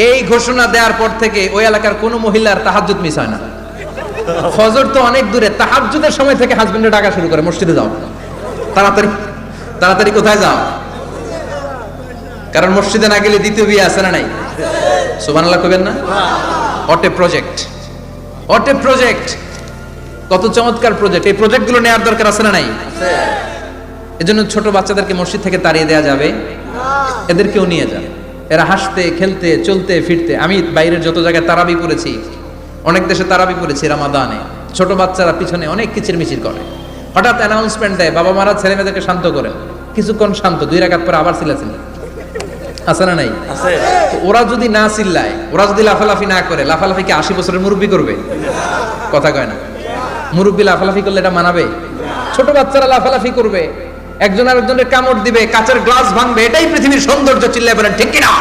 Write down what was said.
এই ঘোষণা দেওয়ার পর থেকে ওই এলাকার কোনো মহিলার তাহাজ্জুদ মিস হয় না। ফজর তো অনেক দূরে, তাহাজ্জুদের সময় থেকে হাজবেন্ডে ডাকা শুরু করে, মসজিদে যাও, তাড়াতাড়ি তাড়াতাড়ি কোথায় যাও, কারণ মসজিদে না গেলে দ্বিতীয় বিয়ে আছে না নাই? সুবহানাল্লাহ কইবেন না? অটে প্রজেক্ট, অটে প্রজেক্ট, কত চমৎকার প্রজেক্ট! এই প্রজেক্টগুলো নেওয়ার দরকার আছে না নাই? এজন্য ছোট বাচ্চাদেরকে মসজিদ থেকে তাড়িয়ে দেওয়া যাবে? এদেরকেও নিয়ে যান, এরা হাসতে খেলতে চলতে ফিরতে। আমি বাইরের যত জায়গায় তারাবি পড়েছি, অনেক দেশে তারাবি পড়েছি রামাদানে, ছোট বাচ্চারা পিছনে অনেক কিচিরমিচির করে, হঠাৎ অ্যানাউন্সমেন্ট দেয়, বাবা মারা ছেলে মেয়েদেরকে শান্ত করেন, কিছুক্ষণ শান্ত, 2 রাকাত পরে আবার চিল্লাচিল্লি, আছে না নাই? ওরা যদি না চিল্লায়, ওরা যদি লাফালাফি না করে, লাফালাফি কি 80 বছরের মুরব্বী করবে? কথা কয় না। মুরব্বী লাফালাফি করলে এটা মানাবে? ছোট বাচ্চারা লাফালাফি করবে, একজন আরেকজনের কামড় দিবে, কাচের গ্লাস ভাঙবে, এটাই পৃথিবীর সৌন্দর্য। চিল্লায় বলেন ঠিক কিনা?